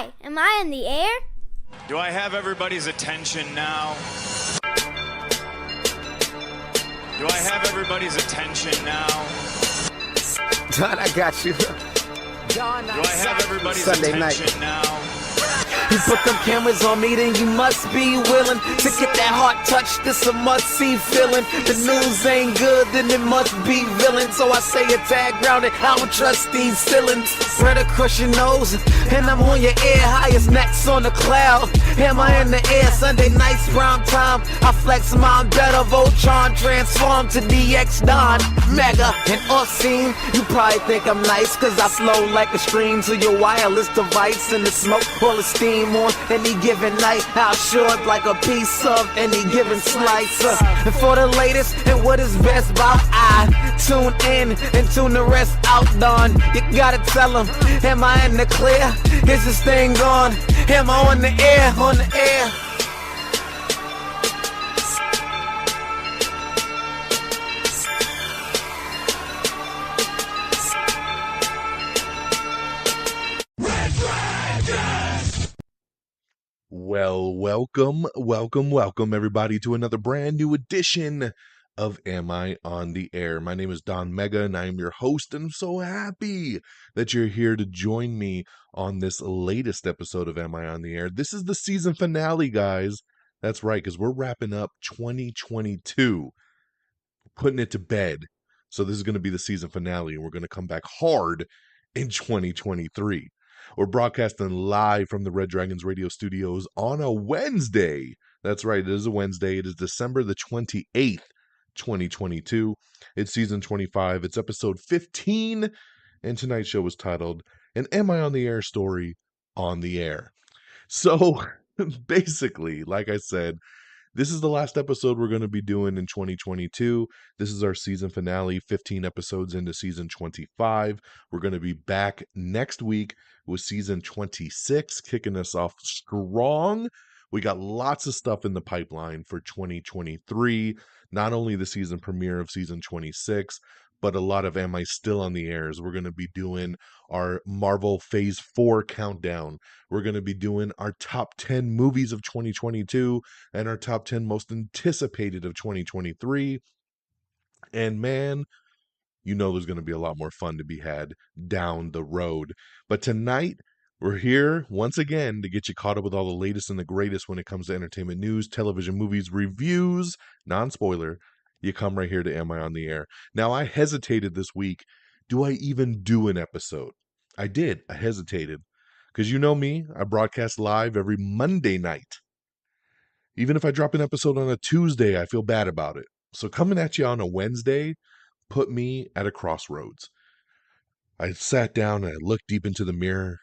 Hi, am I in the air? Do I have everybody's attention now? Do I have everybody's attention now? Don, I got you. Do I have everybody's Sunday attention night. now? You put them cameras on me, then you must be willing to get that heart touch. This a must-see feeling. The news ain't good, then it must be villain. So I say a tag grounded. I don't trust these ceilings. Spread across your nose, and I'm on your ear. Highest necks on the cloud. Am I in the air? Sunday nights, prime time. I flex my better. Voltron transform to DX Don Mega and off scene. You probably think I'm nice, cause I slow like a stream to your wireless device. And the smoke all the steam on any given night. I'll short like a piece of any given slice. And for the latest and what is best about I tune in and tune the rest out. Don, you gotta tell them, am I in the clear? Is this thing on? Am I on the air? On the air? Well, welcome everybody to another brand new edition of Am I on the Air? My name is Don Mega and I am your host, and I'm so happy that you're here to join me on this latest episode of Am I on the Air? This is the season finale, guys. That's right, because we're wrapping up 2022, putting it to bed. So this is going to be the season finale, and we're going to come back hard in 2023. We're broadcasting live from the Red Dragons radio studios on a Wednesday. That's right, it is a Wednesday. It is December the 28th, 2022. It's season 25. It's episode 15. And tonight's show is titled, An Am I on the Air Story on the Air. So basically, like I said, this is the last episode we're going to be doing in 2022. This is our season finale, 15 episodes into season 25. We're going to be back next week with season 26, kicking us off strong. We got lots of stuff in the pipeline for 2023. Not only the season premiere of season 26, but a lot of Am I Still on the Airs. We're going to be doing our Marvel Phase 4 countdown. We're going to be doing our top 10 movies of 2022 and our top 10 most anticipated of 2023. And man, you know there's going to be a lot more fun to be had down the road. But tonight, we're here once again to get you caught up with all the latest and the greatest when it comes to entertainment news, television, movies, reviews, non-spoiler. You come right here to Am I on the Air? Now, I hesitated this week. Do I even do an episode? I did. I hesitated. Because you know me, I broadcast live every Monday night. Even if I drop an episode on a Tuesday, I feel bad about it. So coming at you on a Wednesday put me at a crossroads. I sat down and I looked deep into the mirror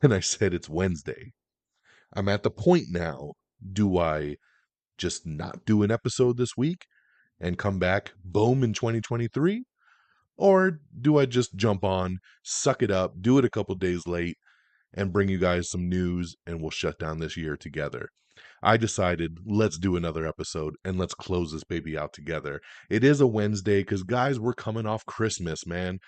and I said, it's Wednesday. I'm at the point now. Do I just not do an episode this week and come back, boom, in 2023? Or do I just jump on, suck it up, do it a couple days late, and bring you guys some news, and we'll shut down this year together? I decided, let's do another episode, and let's close this baby out together. It is a Wednesday, because, guys, we're coming off Christmas, man.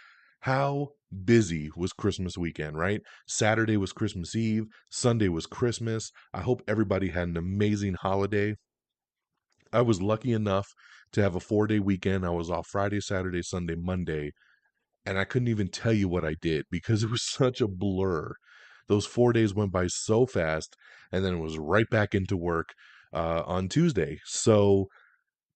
How busy was Christmas weekend, right? Saturday was Christmas Eve. Sunday was Christmas. I hope everybody had an amazing holiday. I was lucky enough to have a 4-day weekend. I was off Friday, Saturday, Sunday, Monday, and I couldn't even tell you what I did because it was such a blur. Those 4 days went by so fast, and then it was right back into work on Tuesday. So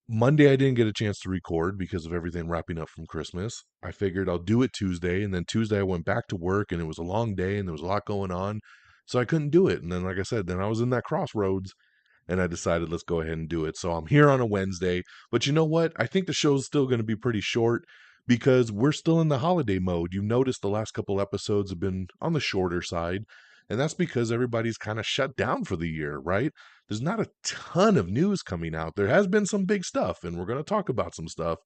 Monday I didn't get a chance to record because of everything wrapping up from Christmas. I figured I'll do it Tuesday, and then Tuesday I went back to work, and it was a long day, and there was a lot going on, so I couldn't do it. And then, like I said, then I was in that crossroads, and I decided let's go ahead and do it. So I'm here on a Wednesday, but you know what? I think the show's still going to be pretty short because we're still in the holiday mode. You noticed the last couple episodes have been on the shorter side, and that's because everybody's kind of shut down for the year, right? There's not a ton of news coming out. There has been some big stuff, and we're going to talk about some stuff.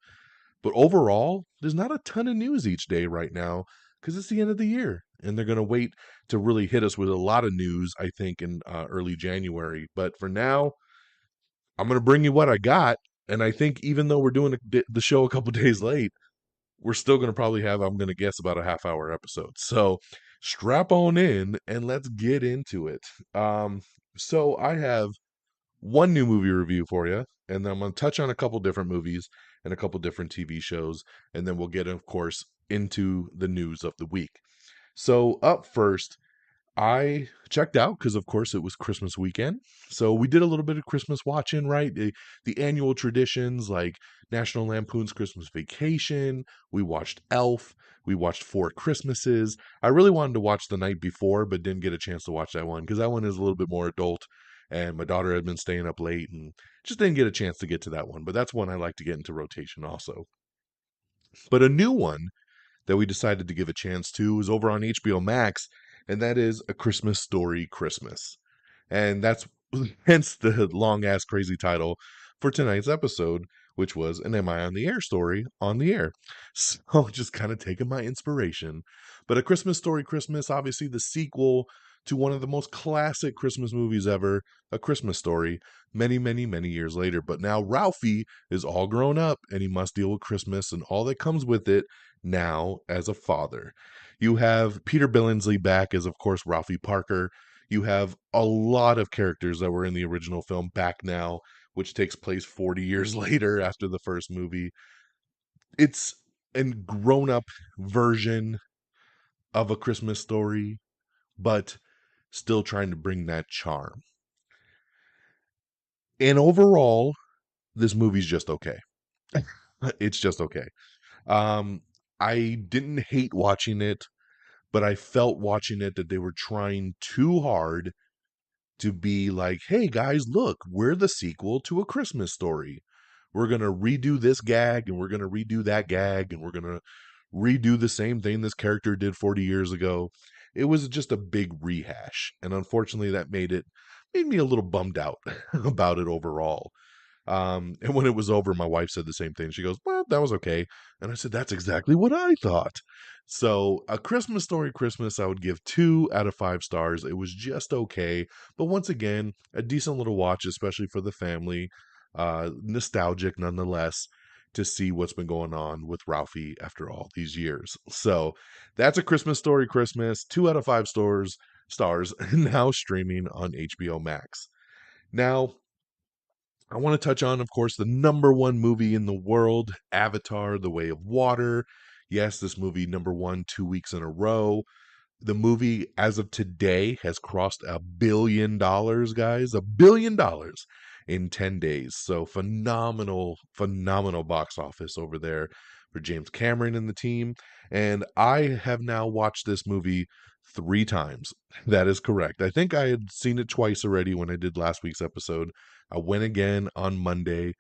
But overall, there's not a ton of news each day right now because it's the end of the year. And they're going to wait to really hit us with a lot of news, I think, in early January. But for now, I'm going to bring you what I got. And I think even though we're doing the show a couple days late, we're still going to probably have, I'm going to guess, about a half hour episode. So strap on in and let's get into it. So I have one new movie review for you, and then I'm going to touch on a couple different movies and a couple different TV shows, and then we'll get, of course, into the news of the week. So up first, I checked out because, of course, it was Christmas weekend. So we did a little bit of Christmas watching, right? The annual traditions like National Lampoon's Christmas Vacation. We watched Elf. We watched Four Christmases. I really wanted to watch The Night Before, but didn't get a chance to watch that one because that one is a little bit more adult. And my daughter had been staying up late and just didn't get a chance to get to that one. But that's one I like to get into rotation also. But a new one that we decided to give a chance to is over on HBO Max, and that is A Christmas Story Christmas. And that's hence the long ass crazy title for tonight's episode, which was an Am I on the Air story on the air. So just kind of taking my inspiration. But A Christmas Story Christmas, obviously the sequel to one of the most classic Christmas movies ever, A Christmas Story, many, many, many years later. But now Ralphie is all grown up and he must deal with Christmas and all that comes with it now as a father. You have Peter Billingsley back as, of course, Ralphie Parker. You have a lot of characters that were in the original film back now, which takes place 40 years later after the first movie. It's a grown up version of A Christmas Story, but still trying to bring that charm. And overall, this movie's just okay. It's just okay. Um, I didn't hate watching it, but I felt watching it that they were trying too hard to be like, hey guys, look, we're the sequel to A Christmas Story. We're going to redo this gag and we're going to redo that gag and we're going to redo the same thing this character did 40 years ago. It was just a big rehash. And unfortunately, that made me a little bummed out about it overall. And when it was over, my wife said the same thing. She goes, well, that was okay. And I said, that's exactly what I thought. So A Christmas Story Christmas, I would give 2 out of 5 stars. It was just okay. But once again, a decent little watch, especially for the family. Nostalgic nonetheless to see what's been going on with Ralphie after all these years. So that's A Christmas Story Christmas, 2 out of 5 stars, now streaming on HBO Max. Now, I want to touch on, of course, the number one movie in the world, Avatar, The Way of Water. Yes, this movie number one 2 weeks in a row. The movie, as of today, has crossed $1 billion, guys. $1 billion in 10 days. So phenomenal, phenomenal box office over there for James Cameron and the team. And I have now watched this movie 3 times. That is correct. I think I had seen it twice already when I did last week's episode. I went again on Monday.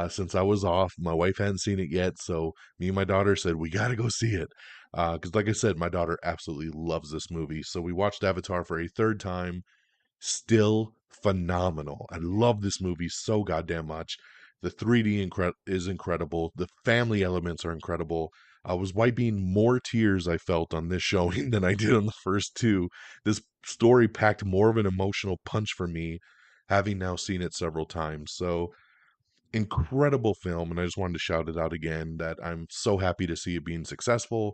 Since I was off, my wife hadn't seen it yet, so me and my daughter said we got to go see it. Because, like I said, my daughter absolutely loves this movie. So we watched Avatar for a 3rd time. Still phenomenal. I love this movie so goddamn much. The 3D is incredible. The family elements are incredible. I was wiping more tears, I felt, on this showing than I did on the first 2. This story packed more of an emotional punch for me, having now seen it several times. So incredible film, and I just wanted to shout it out again that I'm so happy to see it being successful.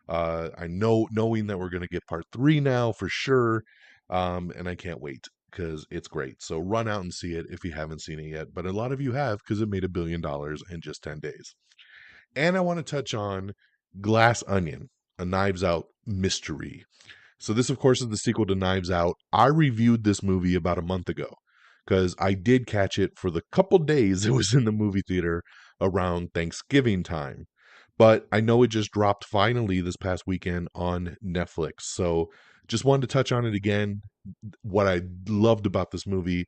I knowing that we're going to get part 3 now for sure, and I can't wait because it's great. So run out and see it if you haven't seen it yet, but a lot of you have because it made $1 billion in just 10 days. And I want to touch on Glass Onion, a Knives Out mystery. So this, of course, is the sequel to Knives Out. I reviewed this movie about a month ago because I did catch it for the couple days it was in the movie theater around Thanksgiving time. But I know it just dropped finally this past weekend on Netflix. So just wanted to touch on it again. What I loved about this movie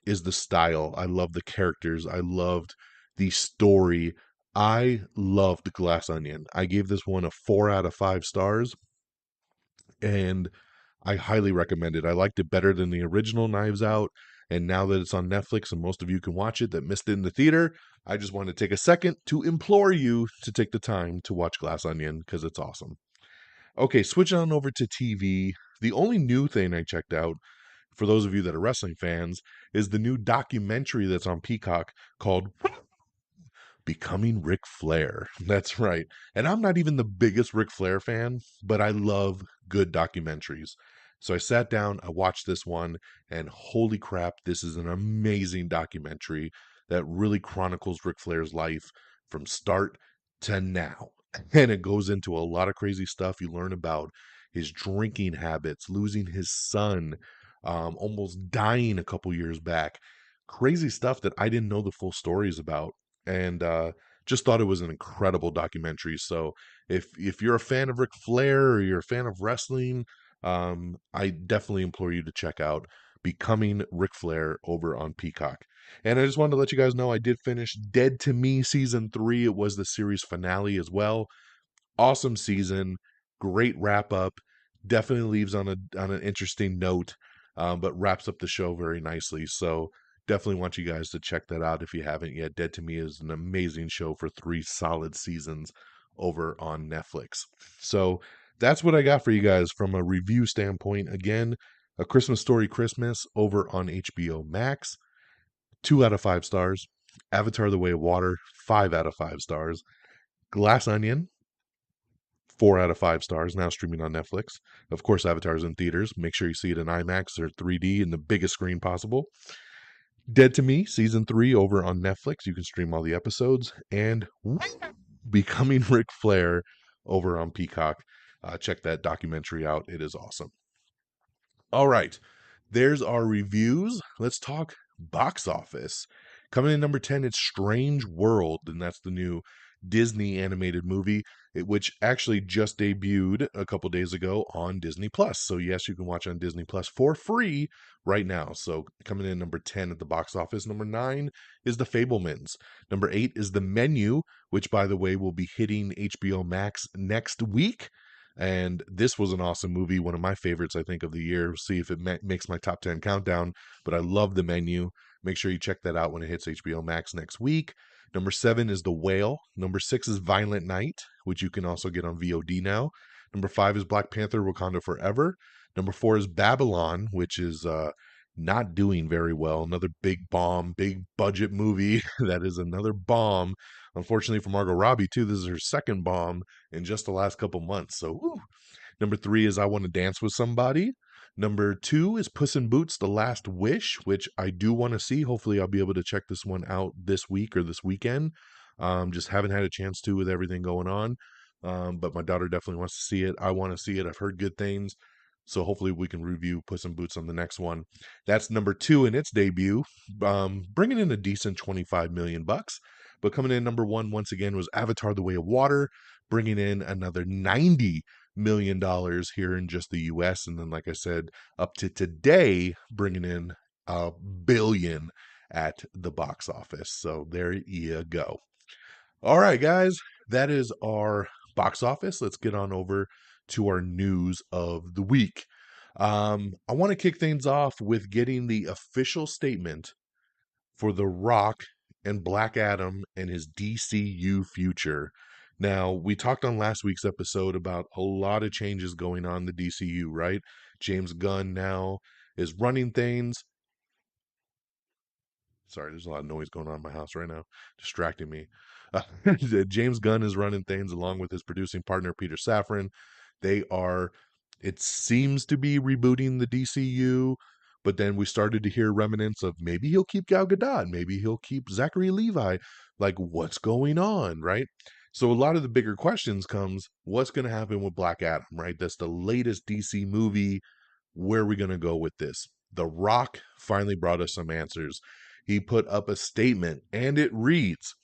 is the style. I love the characters. I loved the story. I loved Glass Onion. I gave this one a 4 out of 5 stars. And I highly recommend it. I liked it better than the original Knives Out. And now that it's on Netflix and most of you can watch it that missed it in the theater, I just want to take a second to implore you to take the time to watch Glass Onion because it's awesome. Okay, switching on over to TV. The only new thing I checked out, for those of you that are wrestling fans, is the new documentary that's on Peacock called becoming Ric Flair. That's right. And I'm not even the biggest Ric Flair fan, but I love good documentaries. So I sat down, I watched this one, and holy crap, this is an amazing documentary that really chronicles Ric Flair's life from start to now. And it goes into a lot of crazy stuff. You learn about his drinking habits, losing his son, almost dying a couple years back. Crazy stuff that I didn't know the full stories about. And just thought it was an incredible documentary. So if you're a fan of Ric Flair or you're a fan of wrestling, I definitely implore you to check out Becoming Ric Flair over on Peacock. And I just wanted to let you guys know I did finish Dead to Me season 3. It was the series finale as well. Awesome season, great wrap up. Definitely leaves on an interesting note, but wraps up the show very nicely. So definitely want you guys to check that out if you haven't yet. Dead to Me is an amazing show for 3 solid seasons over on Netflix. So that's what I got for you guys from a review standpoint. Again, A Christmas Story Christmas over on HBO Max. 2 out of 5 stars. Avatar The Way of Water, 5 out of 5 stars. Glass Onion, 4 out of 5 stars, now streaming on Netflix. Of course, Avatar's in theaters. Make sure you see it in IMAX or 3D in the biggest screen possible. Dead to Me, Season 3 over on Netflix. You can stream all the episodes. And Becoming Ric Flair over on Peacock. Check that documentary out. It is awesome. All right, there's our reviews. Let's talk box office. Coming in number 10, it's Strange World, and that's the new Disney animated movie, which actually just debuted a couple days ago on Disney Plus. So yes, you can watch on Disney Plus for free right now. So coming in number 10 at the box office. Number 9 is The Fabelmans. Number 8 is The Menu, which by the way will be hitting HBO Max next week. And this was an awesome movie, one of my favorites, I think, of the year. We'll see if it makes my top 10 countdown, but I love The Menu. Make sure you check that out when it hits HBO Max next week. Number 7 is The Whale. Number 6 is Violent Night, which you can also get on VOD now. Number 5 is Black Panther Wakanda Forever. Number 4 is Babylon, which is not doing very well. Another big bomb, big budget movie that is another bomb. Unfortunately for Margot Robbie, too, this is her second bomb in just the last couple months. So, woo. Number 3 is I Want to Dance with Somebody. Number 2 is Puss in Boots: The Last Wish, which I do want to see. Hopefully, I'll be able to check this one out this week or this weekend. Just haven't had a chance to with everything going on. But my daughter definitely wants to see it. I want to see it. I've heard good things. So hopefully we can review Puss in Boots on the next one. That's number 2 in its debut, bringing in a decent 25 million bucks. But coming in number 1 once again was Avatar: The Way of Water, bringing in another $90 million here in just the U.S. And then, like I said, up to today, bringing in $1 billion at the box office. So there you go. All right, guys, that is our box office. Let's get on over to our news of the week. I want to kick things off with getting the official statement for The Rock and Black Adam and his DCU future. Now, we talked on last week's episode about a lot of changes going on in the DCU, right? James Gunn now is running things. Sorry, there's a lot of noise going on in my house right now, distracting me. James Gunn is running things along with his producing partner, Peter Safran. They are, it seems to be rebooting the DCU, but then we started to hear remnants of maybe he'll keep Gal Gadot, maybe he'll keep Zachary Levi. Like, what's going on, right? So a lot of the bigger questions comes, what's going to happen with Black Adam, right? That's the latest DC movie. Where are we going to go with this? The Rock finally brought us some answers. He put up a statement, and it reads,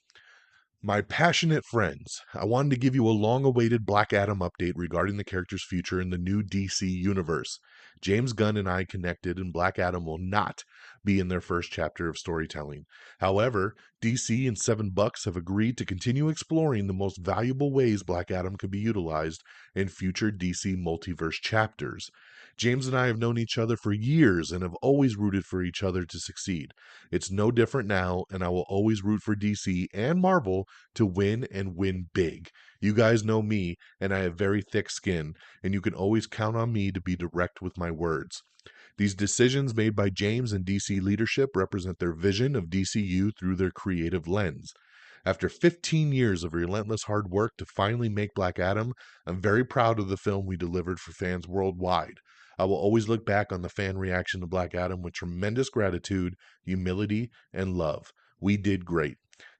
"My passionate friends, I wanted to give you a long-awaited Black Adam update regarding the character's future in the new DC universe. James Gunn and I connected, and Black Adam will not be in their first chapter of storytelling. However, DC and Seven Bucks have agreed to continue exploring the most valuable ways Black Adam could be utilized in future DC multiverse chapters. James and I have known each other for years and have always rooted for each other to succeed. It's no different now, and I will always root for DC and Marvel to win and win big. You guys know me, and I have very thick skin, and you can always count on me to be direct with my words. These decisions made by James and DC leadership represent their vision of DCU through their creative lens. After 15 years of relentless hard work to finally make Black Adam, I'm very proud of the film we delivered for fans worldwide. I will always look back on the fan reaction to Black Adam with tremendous gratitude, humility, and love. We did great.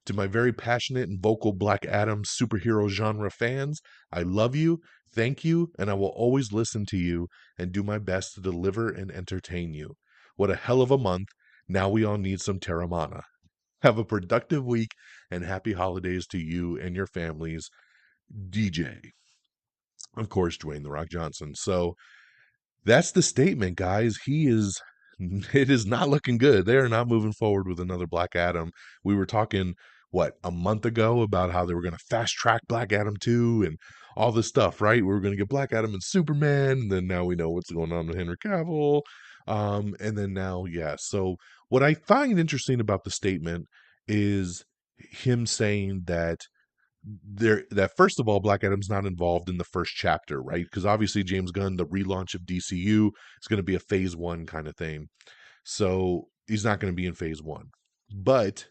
To my very passionate and vocal Black Adam superhero genre fans, I love you, thank you, and I will always listen to you and do my best to deliver and entertain you. What a hell of a month. Now we all need some Terramana. Have a productive week and happy holidays to you and your families. DJ. Of course, Dwayne The Rock Johnson. So that's the statement, guys. It is not looking good. They are not moving forward with another Black Adam. We were talking, a month ago about how they were going to fast track Black Adam 2 and all this stuff, right? We were going to get Black Adam and Superman, and then now we know what's going on with Henry Cavill. And then now, yeah. So what I find interesting about the statement is him saying that first of all, Black Adam's not involved in the first chapter, right? Because obviously James Gunn, the relaunch of DCU, is going to be a phase one kind of thing. So he's not going to be in phase one. But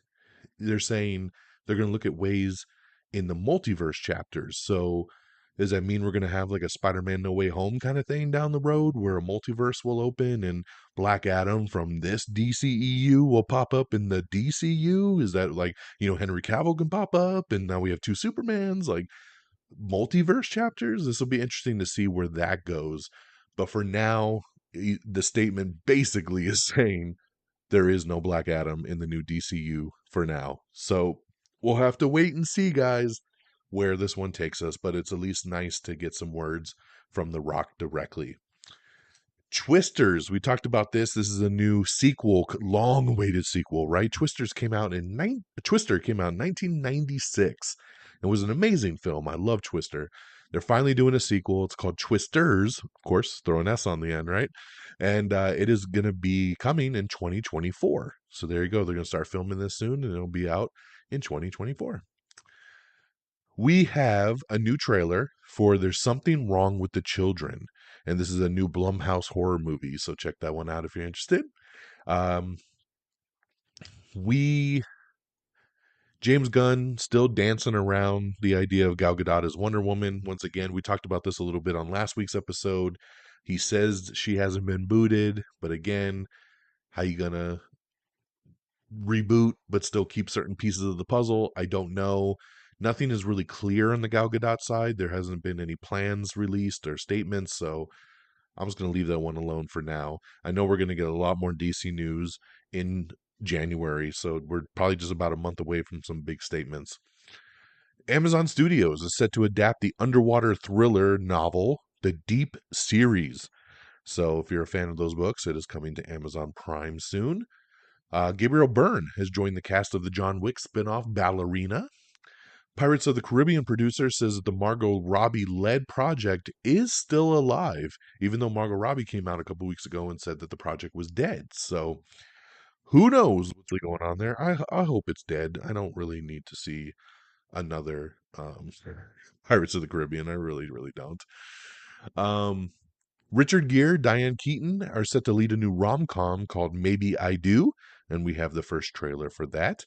they're saying they're going to look at ways in the multiverse chapters. So does that mean we're going to have like a Spider-Man No Way Home kind of thing down the road where a multiverse will open and Black Adam from this DCEU will pop up in the DCU? Is that like, Henry Cavill can pop up and now we have two Supermans, like multiverse chapters? This will be interesting to see where that goes. But for now, the statement basically is saying there is no Black Adam in the new DCU for now. So we'll have to wait and see, guys, where this one takes us, but it's at least nice to get some words from The Rock directly. Twisters, we talked about this. This is a new sequel, long-awaited sequel, right? Twister came out in 1996. It was an amazing film. I love Twister. They're finally doing a sequel. It's called Twisters, of course, throw an S on the end, right? And it is going to be coming in 2024. So there you go. They're going to start filming this soon, and it'll be out in 2024. We have a new trailer for There's Something Wrong with the Children, and this is a new Blumhouse horror movie, so check that one out if you're interested. James Gunn still dancing around the idea of Gal Gadot as Wonder Woman. Once again, we talked about this a little bit on last week's episode. He says she hasn't been booted, but again, how you gonna reboot but still keep certain pieces of the puzzle? I don't know. Nothing is really clear on the Gal Gadot side. There hasn't been any plans released or statements, so I'm just going to leave that one alone for now. I know we're going to get a lot more DC news in January, so we're probably just about a month away from some big statements. Amazon Studios is set to adapt the underwater thriller novel, The Deep series. So if you're a fan of those books, it is coming to Amazon Prime soon. Gabriel Byrne has joined the cast of the John Wick spinoff Ballerina. Pirates of the Caribbean producer says that the Margot Robbie-led project is still alive, even though Margot Robbie came out a couple weeks ago and said that the project was dead. So who knows what's really going on there? I hope it's dead. I don't really need to see another Pirates of the Caribbean. I really, really don't. Richard Gere, Diane Keaton are set to lead a new rom-com called Maybe I Do, and we have the first trailer for that.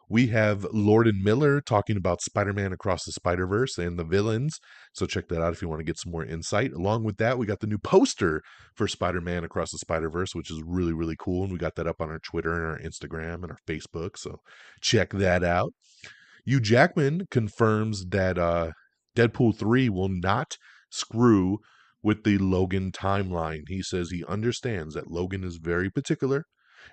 We have Lord and Miller talking about Spider-Man Across the Spider-Verse and the villains. So check that out if you want to get some more insight. Along with that, we got the new poster for Spider-Man Across the Spider-Verse, which is really, really cool. And we got that up on our Twitter and our Instagram and our Facebook. So check that out. Hugh Jackman confirms that Deadpool 3 will not screw with the Logan timeline. He says he understands that Logan is very particular.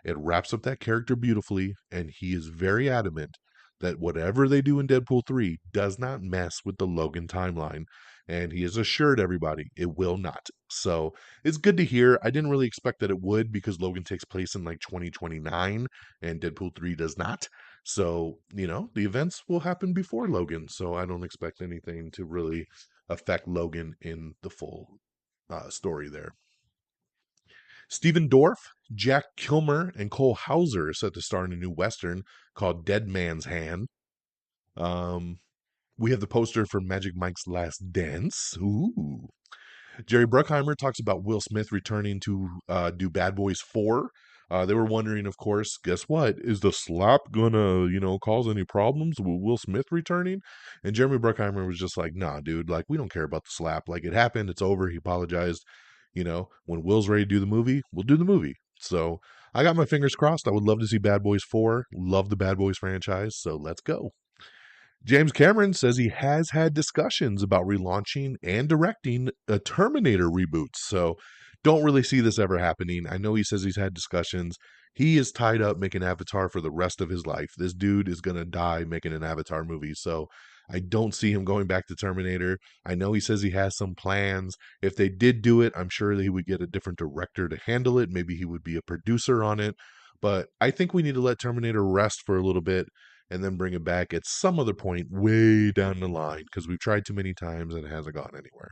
It wraps up that character beautifully, and he is very adamant that whatever they do in Deadpool 3 does not mess with the Logan timeline. And he has assured everybody it will not. So it's good to hear. I didn't really expect that it would because Logan takes place in like 2029 and Deadpool 3 does not. So, the events will happen before Logan. So I don't expect anything to really affect Logan in the full story there. Stephen Dorff, Jack Kilmer, and Cole Hauser are set to star in a new Western called Dead Man's Hand. We have the poster for Magic Mike's Last Dance. Ooh. Jerry Bruckheimer talks about Will Smith returning to do Bad Boys 4. They were wondering, of course, guess what? Is the slap gonna, cause any problems with Will Smith returning? And Jeremy Bruckheimer was just like, nah, dude, like, we don't care about the slap. Like, it happened, it's over. He apologized. When Will's ready to do the movie, we'll do the movie. So I got my fingers crossed. I would love to see Bad Boys 4. Love the Bad Boys franchise. So let's go. James Cameron says he has had discussions about relaunching and directing a Terminator reboot. So don't really see this ever happening. I know he says he's had discussions. He is tied up making Avatar for the rest of his life. This dude is going to die making an Avatar movie. So I don't see him going back to Terminator. I know he says he has some plans. If they did do it, I'm sure that he would get a different director to handle it. Maybe he would be a producer on it. But I think we need to let Terminator rest for a little bit and then bring it back at some other point way down the line because we've tried too many times and it hasn't gone anywhere.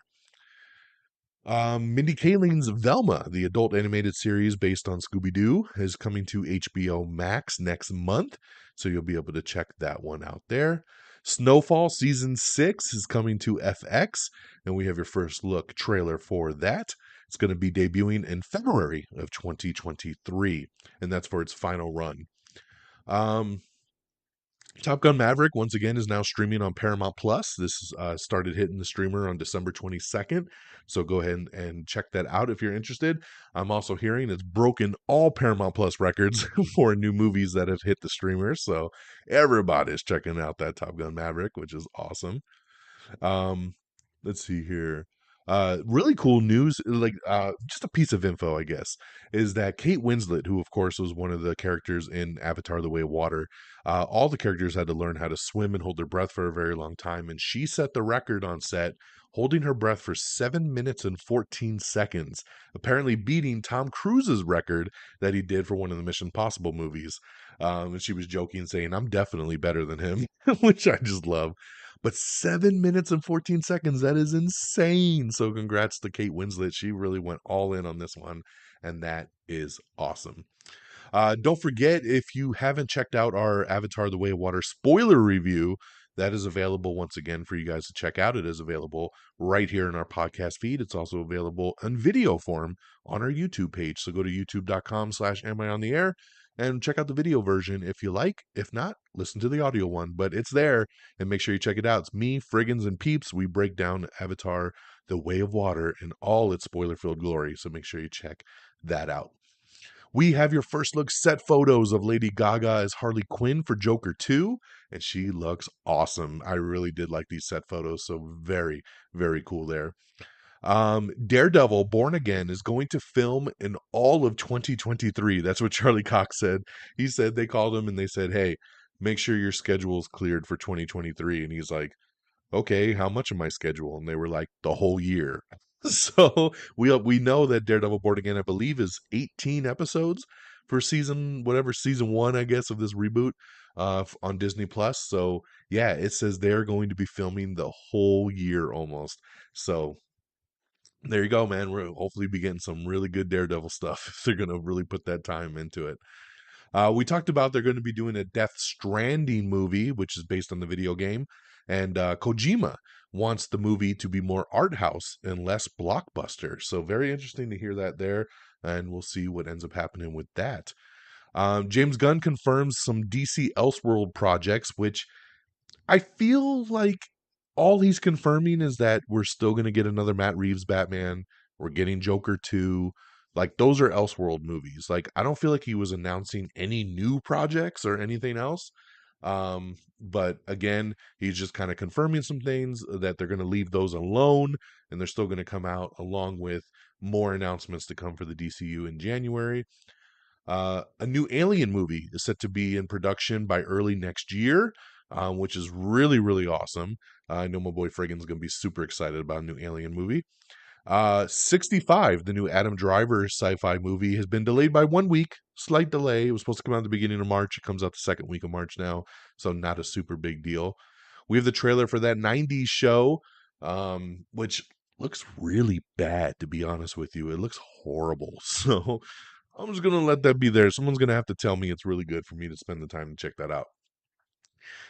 Mindy Kaling's Velma, the adult animated series based on Scooby-Doo, is coming to HBO Max next month, so you'll be able to check that one out there. Snowfall Season 6 is coming to FX, and we have your first look trailer for that. It's going to be debuting in February of 2023, and that's for its final run. Top Gun Maverick, once again, is now streaming on Paramount Plus. This started hitting the streamer on December 22nd, so go ahead and check that out if you're interested. I'm also hearing it's broken all Paramount Plus records for new movies that have hit the streamer, so everybody's checking out that Top Gun Maverick, which is awesome. Let's see here. Really cool news, like just a piece of info, I guess, is that Kate Winslet, who of course was one of the characters in Avatar: The Way of Water, all the characters had to learn how to swim and hold their breath for a very long time, and she set the record on set, holding her breath for 7 minutes and 14 seconds, apparently beating Tom Cruise's record that he did for one of the Mission Impossible movies. And she was joking, saying, "I'm definitely better than him," which I just love. But 7 minutes and 14 seconds, that is insane. So congrats to Kate Winslet. She really went all in on this one, and that is awesome. Don't forget, if you haven't checked out our Avatar: The Way of Water spoiler review, that is available once again for you guys to check out. It is available right here in our podcast feed. It's also available in video form on our YouTube page. So go to youtube.com/am I on the air and check out the video version if you like. If not, listen to the audio one, but it's there and make sure you check it out. It's me, Friggins, and Peeps. We break down Avatar: The Way of Water in all its spoiler-filled glory. So make sure you check that out. We have your first look set photos of Lady Gaga as Harley Quinn for Joker 2, and she looks awesome. I really did like these set photos, so very, very cool there. Daredevil Born Again is going to film in all of 2023. That's what Charlie Cox said. He said they called him and they said, "Hey, make sure your schedule's cleared for 2023." And he's like, "Okay, how much of my schedule?" And they were like, "The whole year." So we know that Daredevil Born Again, I believe, is 18 episodes for season 1, I guess, of this reboot on Disney Plus. So yeah, it says they're going to be filming the whole year almost. So there you go, man. We're hopefully be getting some really good Daredevil stuff if they're going to really put that time into it. We talked about they're going to be doing a Death Stranding movie, which is based on the video game. And Kojima wants the movie to be more art house and less blockbuster. So very interesting to hear that there. And we'll see what ends up happening with that. James Gunn confirms some DC Elseworld projects, which I feel like all he's confirming is that we're still going to get another Matt Reeves Batman. We're getting Joker 2. Like, those are Elseworld movies. Like, I don't feel like he was announcing any new projects or anything else. But again, he's just kind of confirming some things that they're going to leave those alone and they're still going to come out along with more announcements to come for the DCU in January. A new Alien movie is set to be in production by early next year, which is really, really awesome. I know my boy Friggins is going to be super excited about a new Alien movie. 65, the new Adam Driver sci-fi movie, has been delayed by 1 week. Slight delay. It was supposed to come out at the beginning of March. It comes out the second week of March now, so not a super big deal. We have the trailer for that 90s show, which looks really bad, to be honest with you. It looks horrible. So I'm just going to let that be there. Someone's going to have to tell me it's really good for me to spend the time to check that out.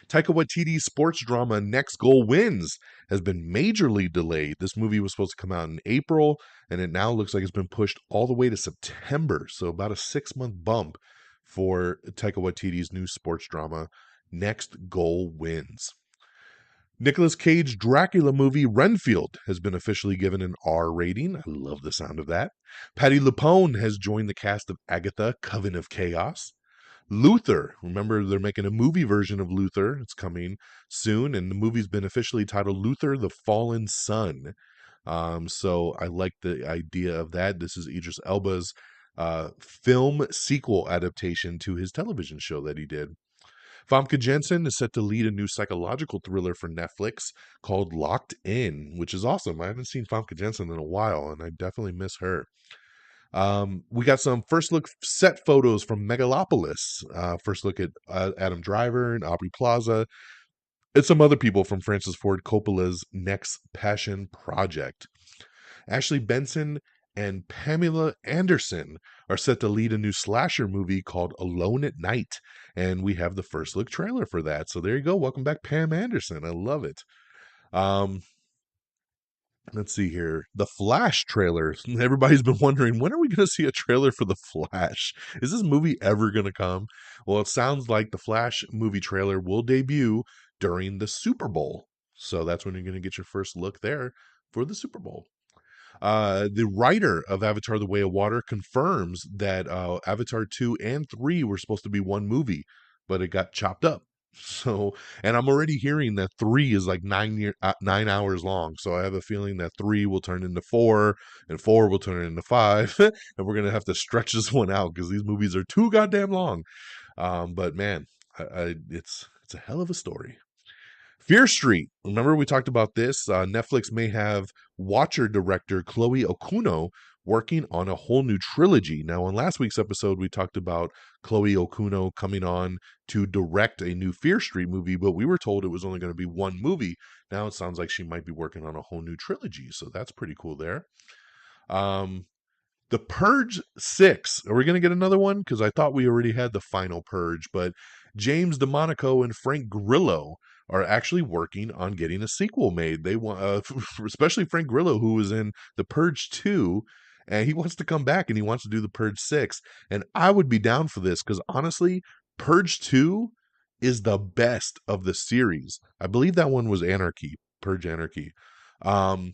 Taika Waititi's sports drama Next Goal Wins has been majorly delayed. This movie was supposed to come out in April, and it now looks like it's been pushed all the way to September. So about a 6-month bump for Taika Waititi's new sports drama Next Goal Wins. Nicolas Cage Dracula movie Renfield has been officially given an R rating. I love the sound of that. Patti LuPone has joined the cast of Agatha, Coven of Chaos. Luther, remember they're making a movie version of Luther. It's coming soon, and the movie's been officially titled Luther, the Fallen Son. So I like the idea of that. This is Idris Elba's film sequel adaptation to his television show that he did. Famke Janssen is set to lead a new psychological thriller for Netflix called Locked In, which is awesome. I haven't seen Famke Janssen in a while, and I definitely miss her. We got some first look set photos from Megalopolis. First look at Adam Driver and Aubrey Plaza, and some other people from Francis Ford Coppola's next passion project. Ashley Benson and Pamela Anderson are set to lead a new slasher movie called Alone at Night, and we have the first look trailer for that. So there you go. Welcome back, Pam Anderson. I love it. Let's see here. The Flash trailer. Everybody's been wondering, when are we going to see a trailer for The Flash? Is this movie ever going to come? Well, it sounds like the Flash movie trailer will debut during the Super Bowl. So that's when you're going to get your first look there for the Super Bowl. The writer of Avatar The Way of Water confirms that Avatar 2 and 3 were supposed to be one movie, but it got chopped up. So, and I'm already hearing that 3 is like 9 hours long. So I have a feeling that 3 will turn into 4 and 4 will turn into 5. And we're going to have to stretch this one out because these movies are too goddamn long. But man, it's a hell of a story. Fear Street. Remember we talked about this? Netflix may have Watcher director Chloe Okuno working on a whole new trilogy. Now, on last week's episode, we talked about Chloe Okuno coming on to direct a new Fear Street movie, but we were told it was only going to be one movie. Now it sounds like she might be working on a whole new trilogy, so that's pretty cool there. The Purge 6. Are we going to get another one? Because I thought we already had the final Purge, but James DeMonaco and Frank Grillo are actually working on getting a sequel made. They want, especially Frank Grillo, who was in The Purge 2, and he wants to come back and he wants to do The Purge 6. And I would be down for this because honestly, Purge 2 is the best of the series. I believe that one was Anarchy, Purge Anarchy. I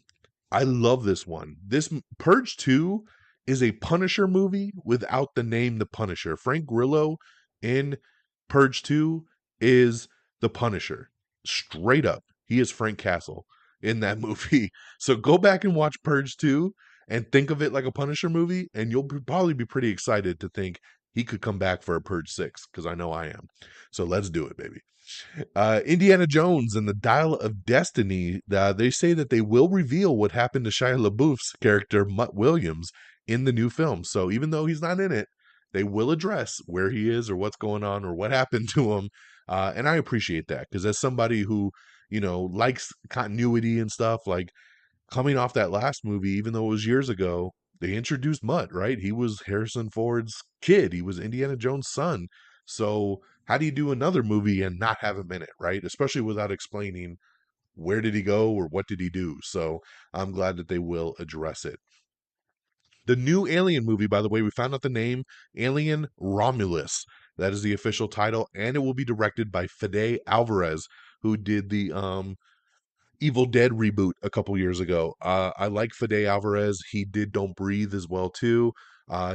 love this one. This Purge 2 is a Punisher movie without the name The Punisher. Frank Grillo in Purge 2 is the Punisher. Straight up. He is Frank Castle in that movie. So go back and watch Purge 2 and think of it like a Punisher movie, and you'll probably be pretty excited to think he could come back for a Purge 6, because I know I am. So let's do it, baby. Indiana Jones and the Dial of Destiny, they say that they will reveal what happened to Shia LaBeouf's character, Mutt Williams, in the new film. So even though he's not in it, they will address where he is or what's going on or what happened to him. And I appreciate that, because as somebody who, likes continuity and stuff, like coming off that last movie, even though it was years ago, they introduced Mutt, right? He was Harrison Ford's kid. He was Indiana Jones' son. So how do you do another movie and not have him in it, right? Especially without explaining where did he go or what did he do. So I'm glad that they will address it. The new Alien movie, by the way, we found out the name, Alien Romulus. That is the official title, and it will be directed by Fede Alvarez, who did the Evil Dead reboot a couple years ago. I like Fede Alvarez. He did Don't Breathe as well, too.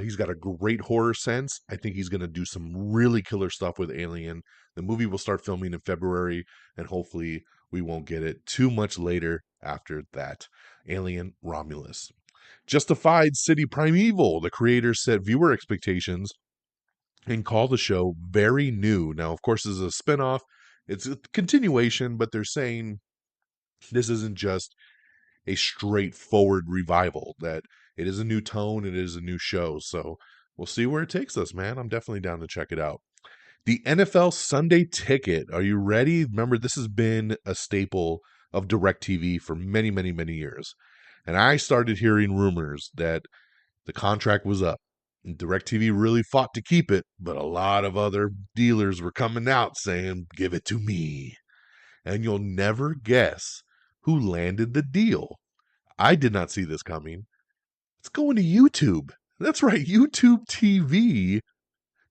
He's got a great horror sense. I think he's going to do some really killer stuff with Alien. The movie will start filming in February, and hopefully we won't get it too much later after that. Alien Romulus. Justified City Primeval. The creators set viewer expectations and call the show very new. Now, of course, this is a spinoff. It's a continuation, but they're saying this isn't just a straightforward revival, that it is a new tone, it is a new show. So we'll see where it takes us, man. I'm definitely down to check it out. The NFL Sunday Ticket. Are you ready? Remember, this has been a staple of DirecTV for many, many, many years. And I started hearing rumors that the contract was up. DirecTV really fought to keep it, but a lot of other dealers were coming out saying, give it to me. And you'll never guess who landed the deal. I did not see this coming. It's going to YouTube. That's right, YouTube TV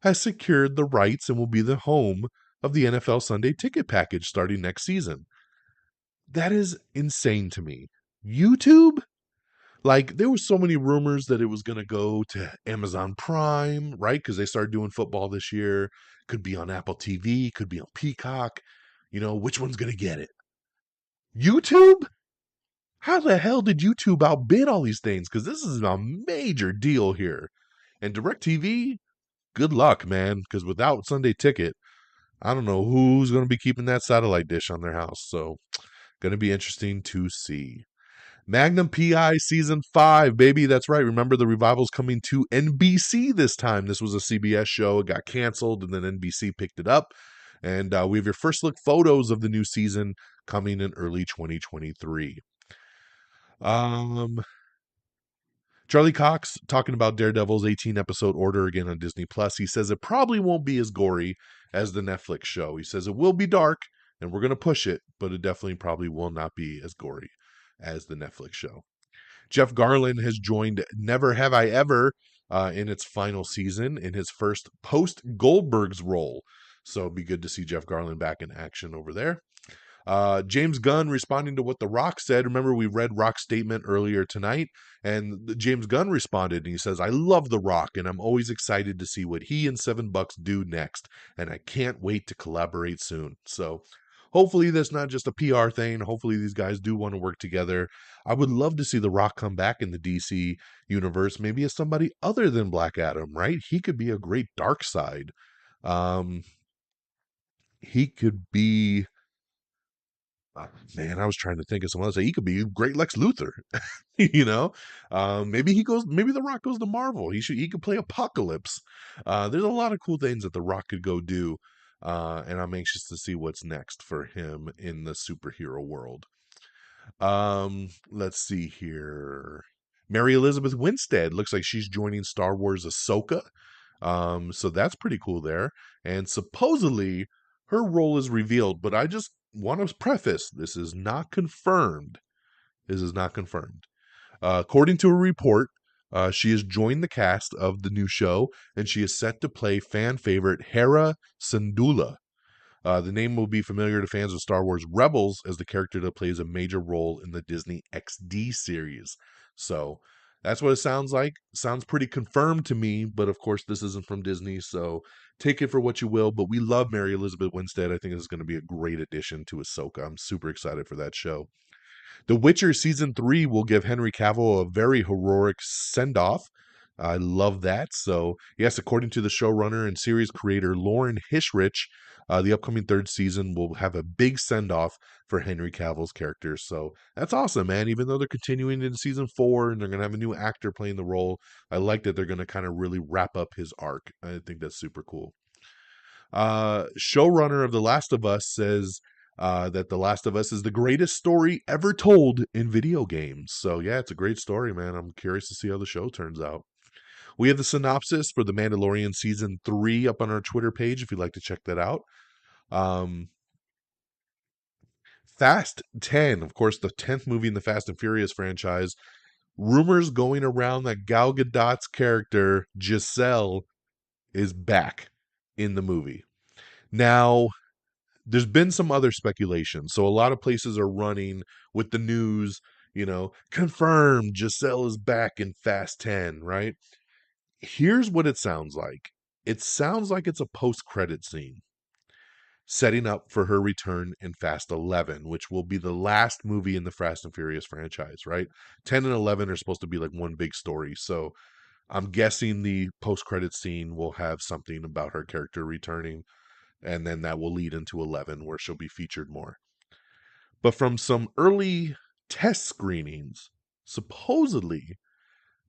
has secured the rights and will be the home of the NFL Sunday Ticket package starting next season. That is insane to me. YouTube? Like, there was so many rumors that it was going to go to Amazon Prime, right? Because they started doing football this year. Could be on Apple TV, could be on Peacock. Which one's going to get it? YouTube? How the hell did YouTube outbid all these things? Because this is a major deal here. And DirecTV, good luck, man. Because without Sunday Ticket, I don't know who's going to be keeping that satellite dish on their house. So, going to be interesting to see. Magnum PI Season 5, baby. That's right. Remember, the revival's coming to NBC this time. This was a CBS show. It got canceled, and then NBC picked it up. And we have your first look photos of the new season coming in early 2023. Charlie Cox talking about Daredevil's 18-episode order again on Disney Plus. He says it probably won't be as gory as the Netflix show. He says it will be dark, and we're going to push it, but it definitely probably will not be as gory as the Netflix show. Jeff Garlin has joined Never Have I Ever in its final season in his first post-Goldberg's role. So it'd be good to see Jeff Garlin back in action over there. James Gunn responding to what The Rock said. Remember, we read Rock's statement earlier tonight, and James Gunn responded, and he says, I love The Rock, and I'm always excited to see what he and $7 do next, and I can't wait to collaborate soon. So hopefully that's not just a PR thing. Hopefully these guys do want to work together. I would love to see The Rock come back in the DC universe, maybe as somebody other than Black Adam, right? He could be a great dark side. He could be... Man, I was trying to think of someone else. He could be great Lex Luthor, maybe The Rock goes to Marvel. He could play Apocalypse. There's a lot of cool things that The Rock could go do. And I'm anxious to see what's next for him in the superhero world. Let's see here. Mary Elizabeth Winstead looks like she's joining Star Wars Ahsoka. So that's pretty cool there. And supposedly her role is revealed, but I just want to preface, this is not confirmed. According to a report, she has joined the cast of the new show, and she is set to play fan favorite Hera Syndulla. The name will be familiar to fans of Star Wars Rebels, as the character that plays a major role in the Disney XD series. So that's what it sounds like. Sounds pretty confirmed to me, but of course this isn't from Disney, so take it for what you will. But we love Mary Elizabeth Winstead. I think this is going to be a great addition to Ahsoka. I'm super excited for that show. The Witcher Season 3 will give Henry Cavill a very heroic send-off. I love that. So, yes, according to the showrunner and series creator Lauren Hishrich, the upcoming third season will have a big send-off for Henry Cavill's character. So, that's awesome, man. Even though they're continuing into Season 4 and they're going to have a new actor playing the role, I like that they're going to kind of really wrap up his arc. I think that's super cool. Showrunner of The Last of Us says that The Last of Us is the greatest story ever told in video games. So yeah, it's a great story, man. I'm curious to see how the show turns out. We have the synopsis for The Mandalorian Season 3 up on our Twitter page if you'd like to check that out. Fast 10, of course, the 10th movie in the Fast and Furious franchise. Rumors going around that Gal Gadot's character, Giselle, is back in the movie. Now, there's been some other speculation. So a lot of places are running with the news, confirmed Giselle is back in Fast 10, right? Here's what it sounds like. It sounds like it's a post-credit scene setting up for her return in Fast 11, which will be the last movie in the Fast and Furious franchise, right? 10 and 11 are supposed to be like one big story. So I'm guessing the post-credit scene will have something about her character returning, and then that will lead into 11, where she'll be featured more. But from some early test screenings, supposedly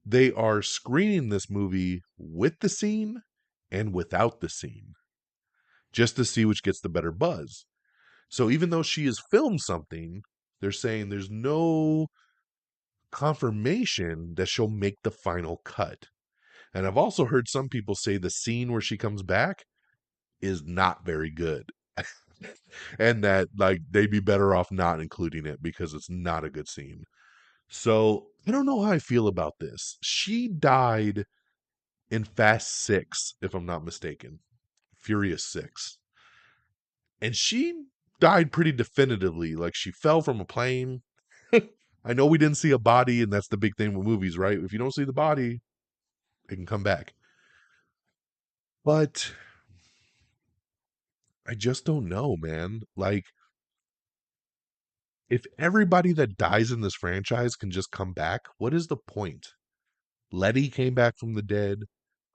they are screening this movie with the scene and without the scene, just to see which gets the better buzz. So even though she has filmed something, they're saying there's no confirmation that she'll make the final cut. And I've also heard some people say the scene where she comes back is not very good. And that like they'd be better off not including it because it's not a good scene. So I don't know how I feel about this. She died in Fast 6, if I'm not mistaken. Furious 6. And she died pretty definitively. Like she fell from a plane. I know we didn't see a body, and that's the big thing with movies, right? If you don't see the body, it can come back. But I just don't know, man. Like, if everybody that dies in this franchise can just come back, what is the point? Letty came back from the dead.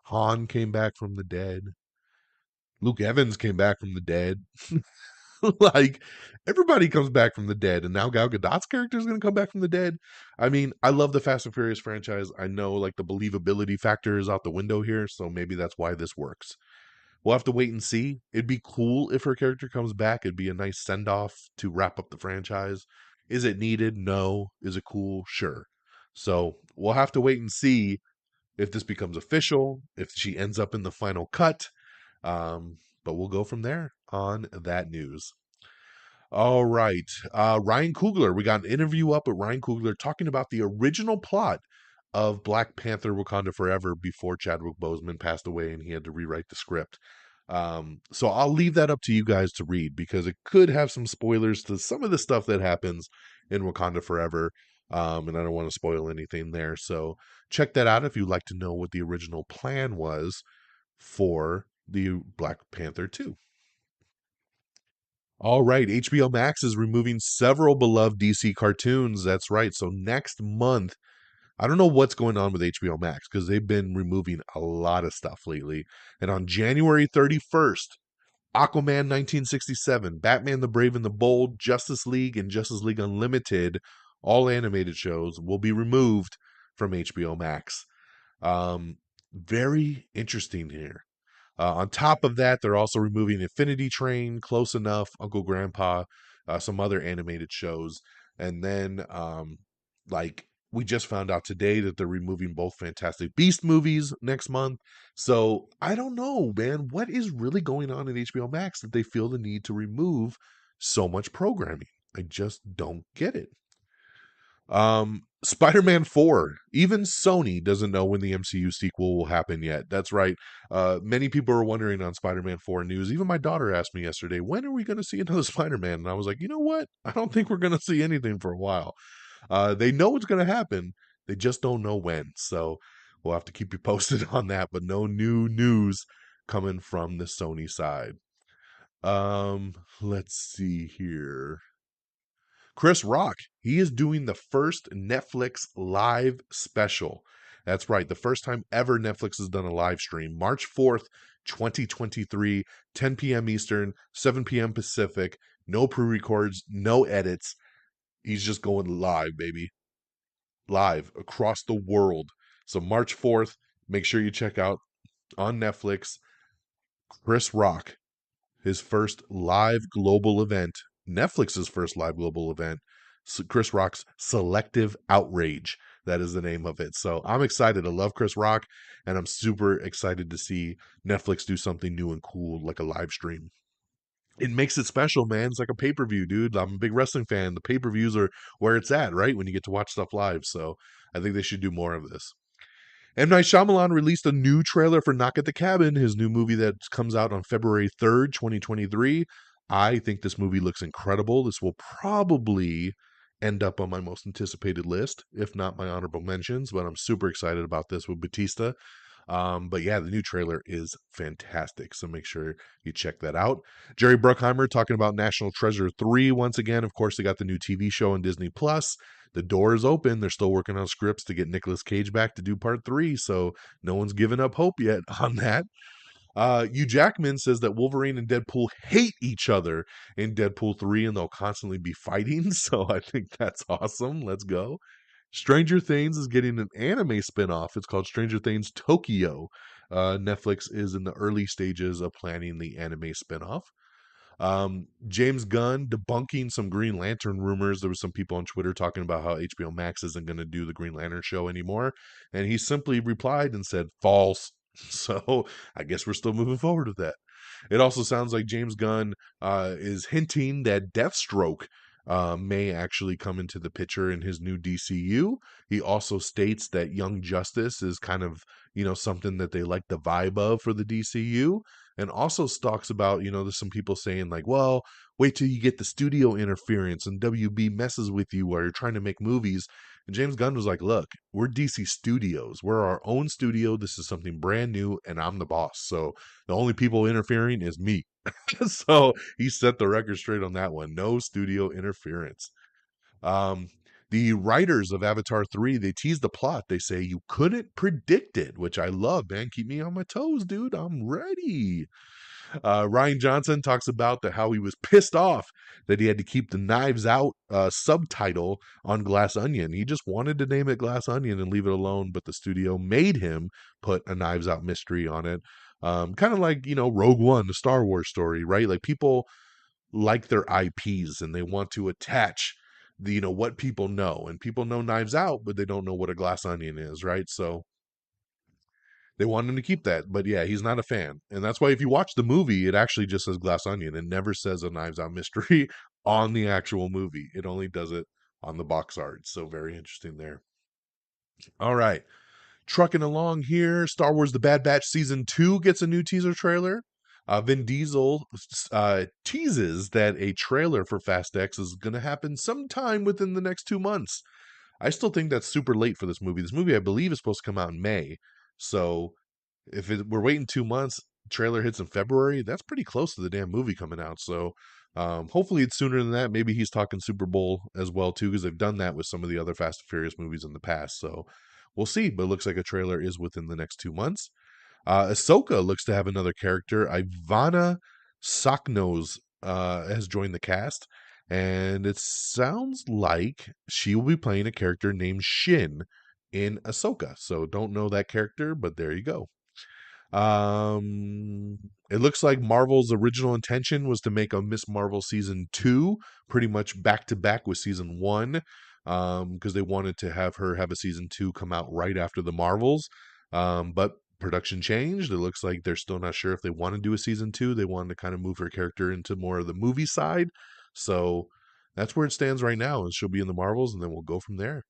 Han came back from the dead. Luke Evans came back from the dead. Like, everybody comes back from the dead, and now Gal Gadot's character is going to come back from the dead. I mean, I love the Fast and Furious franchise. I know, like, the believability factor is out the window here, so maybe that's why this works. We'll have to wait and see. It'd be cool if her character comes back. It'd be a nice send off to wrap up the franchise. Is it needed? No. Is it cool? Sure. So we'll have to wait and see if this becomes official, if she ends up in the final cut. But we'll go from there on that news. All right. Ryan Coogler. We got an interview up with Ryan Coogler talking about the original plot of Black Panther Wakanda Forever before Chadwick Boseman passed away and he had to rewrite the script. So I'll leave that up to you guys to read because it could have some spoilers to some of the stuff that happens in Wakanda Forever. And I don't want to spoil anything there. So check that out if you'd like to know what the original plan was for the Black Panther 2. All right, HBO Max is removing several beloved DC cartoons. That's right. So next month, I don't know what's going on with HBO Max because they've been removing a lot of stuff lately. And on January 31st, Aquaman 1967, Batman the Brave and the Bold, Justice League, and Justice League Unlimited, all animated shows, will be removed from HBO Max. Very interesting here. On top of that, they're also removing Infinity Train, Close Enough, Uncle Grandpa, some other animated shows. And then, like, we just found out today that they're removing both Fantastic Beast movies next month. So I don't know, man. What is really going on at HBO Max that they feel the need to remove so much programming? I just don't get it. Spider-Man 4. Even Sony doesn't know when the MCU sequel will happen yet. That's right. Many people are wondering on Spider-Man 4 news. Even my daughter asked me yesterday, when are we going to see another Spider-Man? And I was like, you know what? I don't think we're going to see anything for a while. They know it's going to happen. They just don't know when. So we'll have to keep you posted on that, but no new news coming from the Sony side. Let's see here. Chris Rock, he is doing the first Netflix live special. That's right, the first time ever Netflix has done a live stream. March 4th, 2023, 10 p.m. Eastern, 7 p.m. Pacific. No pre-records, no edits. He's just going live, baby. Live across the world. So March 4th, make sure you check out on Netflix Chris Rock, his first live global event, Netflix's first live global event, Chris Rock's Selective Outrage. That is the name of it. So I'm excited. I love Chris Rock, and I'm super excited to see Netflix do something new and cool like a live stream. It makes it special, man. It's like a pay-per-view, dude. I'm a big wrestling fan. The pay-per-views are where it's at, right? When you get to watch stuff live. So I think they should do more of this. M. Night Shyamalan released a new trailer for Knock at the Cabin, his new movie that comes out on February 3rd, 2023. I think this movie looks incredible. This will probably end up on my most anticipated list, if not my honorable mentions, but I'm super excited about this with Batista. But yeah, the new trailer is fantastic, so make sure you check that out. Jerry Bruckheimer talking about National Treasure 3 once again. Of course, they got the new TV show on Disney Plus. The door is open. They're still working on scripts to get Nicolas Cage back to do part 3, so no one's given up hope yet on that. Hugh Jackman says that Wolverine and Deadpool hate each other in Deadpool 3 and they'll constantly be fighting, so I think that's awesome. Let's go. Stranger Things is getting an anime spinoff. It's called Stranger Things Tokyo. Netflix is in the early stages of planning the anime spinoff. James Gunn debunking some Green Lantern rumors. There was some people on Twitter talking about how HBO Max isn't going to do the Green Lantern show anymore. And he simply replied and said, false. So I guess we're still moving forward with that. It also sounds like James Gunn is hinting that Deathstroke may actually come into the picture in his new DCU. He also states that Young Justice is kind of, something that they like the vibe of for the DCU. And also talks about, there's some people saying like, well, wait till you get the studio interference and WB messes with you while you're trying to make movies. And James Gunn was like, look, we're DC Studios. We're our own studio. This is something brand new, and I'm the boss. So the only people interfering is me. So he set the record straight on that one. No studio interference. Um, the writers of Avatar 3, they teased the plot. They say you couldn't predict it, which I love, man. Keep me on my toes, dude. I'm ready. Ryan Johnson talks about how he was pissed off that he had to keep the Knives Out subtitle on Glass Onion. He just wanted to name it Glass Onion and leave it alone, but the studio made him put a Knives Out mystery on it. Kind of like, Rogue One, the Star Wars story, right? Like people like their IPs and they want to attach what people know. And people know Knives Out, but they don't know what a Glass Onion is, right? So they want him to keep that, but yeah, he's not a fan. And that's why if you watch the movie, it actually just says Glass Onion. It never says a Knives Out mystery on the actual movie. It only does it on the box art. So very interesting there. All right. Trucking along here. Star Wars The Bad Batch Season 2 gets a new teaser trailer. Vin Diesel teases that a trailer for Fast X is going to happen sometime within the next 2 months. I still think that's super late for this movie. This movie, I believe, is supposed to come out in May. So if we're waiting 2 months, trailer hits in February, that's pretty close to the damn movie coming out. So hopefully it's sooner than that. Maybe he's talking Super Bowl as well, too, because they've done that with some of the other Fast and Furious movies in the past. So we'll see. But it looks like a trailer is within the next 2 months. Ahsoka looks to have another character. Ivana Saknos has joined the cast. And it sounds like she will be playing a character named Shin in Ahsoka. So don't know that character, but there you go. It looks like Marvel's original intention was to make a Miss Marvel season 2 pretty much back to back with season 1, because they wanted to have her have a season 2 come out right after the Marvels. But production changed. It looks like they're still not sure if they want to do a season 2. They wanted to kind of move her character into more of the movie side. So that's where it stands right now, and she'll be in the Marvels, and then we'll go from there.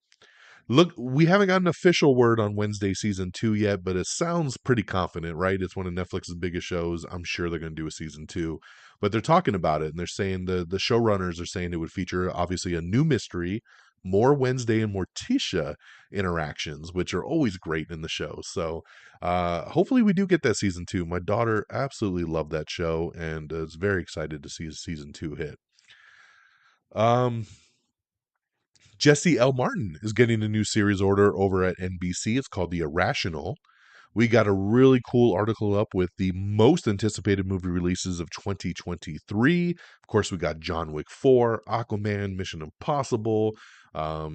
Look, we haven't got an official word on Wednesday season 2 yet, but it sounds pretty confident, right? It's one of Netflix's biggest shows. I'm sure they're going to do a season 2, but they're talking about it, and they're saying the showrunners are saying it would feature obviously a new mystery, more Wednesday and Morticia interactions, which are always great in the show. So hopefully we do get that season 2. My daughter absolutely loved that show and is very excited to see season 2 hit. Jesse L. Martin is getting a new series order over at NBC. It's called The Irrational. We got a really cool article up with the most anticipated movie releases of 2023. Of course, we got John Wick 4, Aquaman, Mission Impossible, a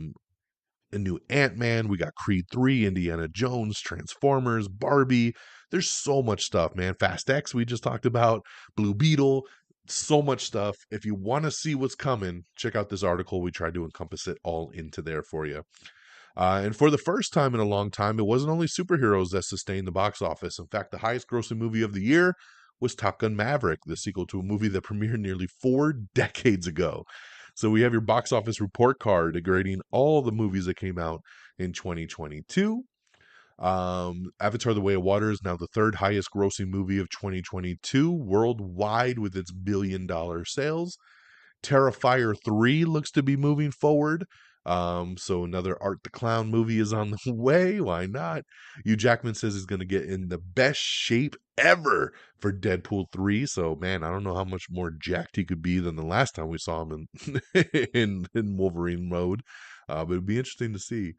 new Ant-Man. We got Creed 3, Indiana Jones, Transformers, Barbie. There's so much stuff, man. Fast X, we just talked about, Blue Beetle. So much stuff. If you want to see what's coming, check out this article. We tried to encompass it all into there for you. And for the first time in a long time, it wasn't only superheroes that sustained the box office. In fact, the highest grossing movie of the year was Top Gun Maverick, the sequel to a movie that premiered nearly 4 decades ago. So we have your box office report card grading all the movies that came out in 2022. Avatar: The Way of Water is now the third highest grossing movie of 2022 worldwide with its billion-dollar sales. Terrifier 3 looks to be moving forward. So another Art the Clown movie is on the way. Why not? Hugh Jackman says he's going to get in the best shape ever for Deadpool 3. So, man, I don't know how much more jacked he could be than the last time we saw him in Wolverine mode. But it'd be interesting to see.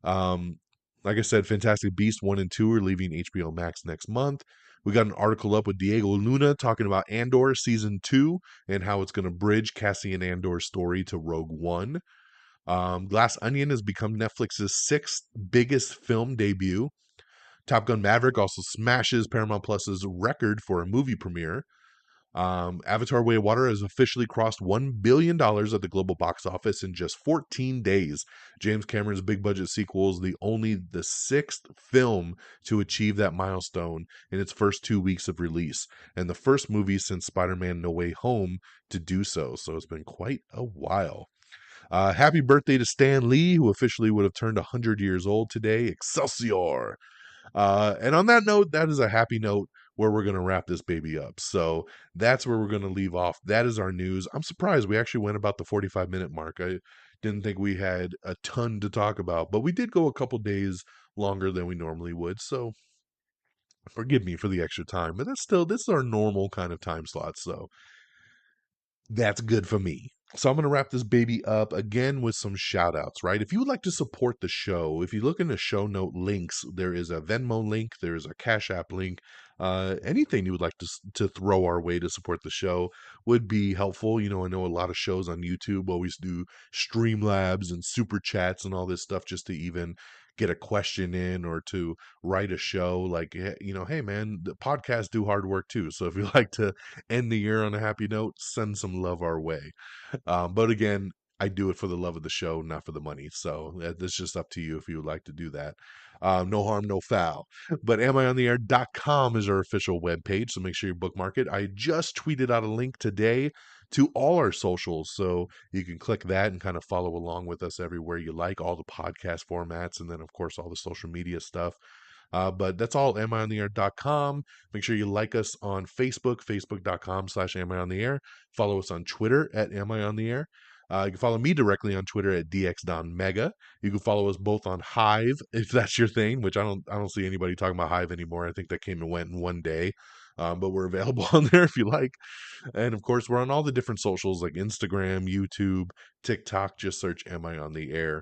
Like I said, Fantastic Beasts 1 and 2 are leaving HBO Max next month. We got an article up with Diego Luna talking about Andor Season 2 and how it's going to bridge Cassian Andor's story to Rogue One. Glass Onion has become Netflix's 6th biggest film debut. Top Gun Maverick also smashes Paramount Plus's record for a movie premiere. Avatar Way of Water has officially crossed $1 billion at the global box office in just 14 days. James Cameron's big budget sequel is the sixth film to achieve that milestone in its first 2 weeks of release, and the first movie since Spider-Man No Way Home to do so. So it's been quite a while. Happy birthday to Stan Lee, who officially would have turned 100 years old today. Excelsior! And on that note, that is a happy note where we're going to wrap this baby up. So that's where we're going to leave off. That is our news. I'm surprised we actually went about the 45-minute mark. I didn't think we had a ton to talk about, but we did go a couple days longer than we normally would. So forgive me for the extra time, but this is our normal kind of time slot. So that's good for me. So I'm going to wrap this baby up again with some shout outs, right? If you would like to support the show, if you look in the show note links, there is a Venmo link, there is a Cash App link. Anything you would like to throw our way to support the show would be helpful. You know, I know a lot of shows on YouTube always do Streamlabs and super chats and all this stuff just to even get a question in or to write a show. Like, you know, hey man, the podcasts do hard work too. So if you like to end the year on a happy note, send some love our way. But again, I do it for the love of the show, not for the money. So that's just up to you if you would like to do that. No harm, no foul. But amiontheair.com is our official webpage, so make sure you bookmark it. I just tweeted out a link today to all our socials, so you can click that and kind of follow along with us everywhere you like, all the podcast formats, and then, of course, all the social media stuff. But that's all, amiontheair.com. Make sure you like us on Facebook, facebook.com/amiontheair. Follow us on Twitter at amiontheair. You can follow me directly on Twitter at dxdonmega. You can follow us both on Hive, if that's your thing, which I don't see anybody talking about Hive anymore. I think that came and went in one day. But we're available on there if you like. And of course, we're on all the different socials like Instagram, YouTube, TikTok. Just search Am I on the Air.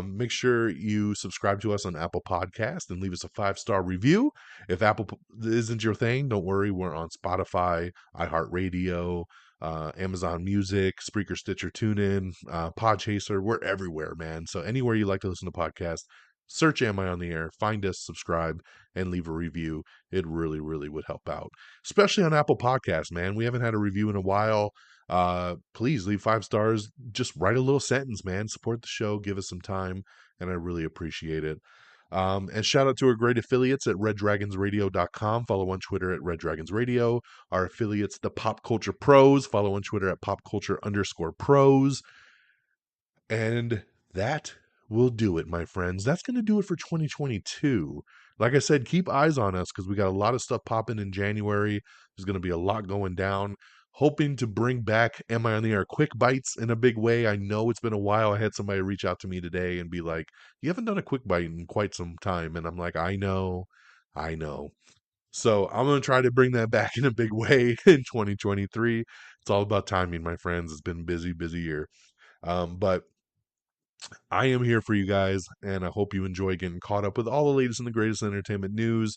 Make sure you subscribe to us on Apple Podcast and leave us a 5-star review. If Apple isn't your thing, don't worry. We're on Spotify, iHeartRadio, Amazon Music, Spreaker, Stitcher, TuneIn, Podchaser. We're everywhere, man. So anywhere you like to listen to podcasts, search Am I on the Air, find us, subscribe, and leave a review. It really, really would help out, especially on Apple Podcasts, man. We haven't had a review in a while. Please leave 5 stars. Just write a little sentence, man. Support the show. Give us some time, and I really appreciate it. And shout out to our great affiliates at reddragonsradio.com. Follow on Twitter at reddragonsradio. Our affiliates, the Pop Culture Pros. Follow on Twitter at popculture_pros. And that will do it, my friends. That's going to do it for 2022. Like I said, keep eyes on us because we got a lot of stuff popping in January. There's going to be a lot going down. Hoping to bring back Am I on the Air Quick Bites in a big way. I know it's been a while. I had somebody reach out to me today and be like, you haven't done a quick bite in quite some time. And I'm like, I know. So I'm going to try to bring that back in a big way in 2023. It's all about timing, my friends. It's been a busy year. But I am here for you guys, and I hope you enjoy getting caught up with all the latest and the greatest entertainment news.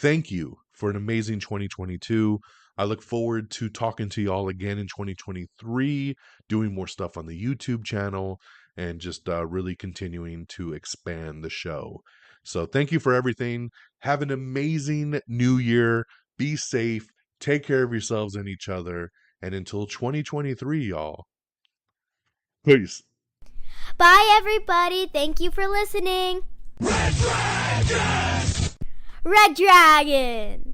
Thank you for an amazing 2022. I look forward to talking to you all again in 2023, doing more stuff on the YouTube channel, and just really continuing to expand the show. So thank you for everything. Have an amazing new year. Be safe. Take care of yourselves and each other. And until 2023, y'all. Peace. Bye, everybody. Thank you for listening. Red Dragon! Red Dragon!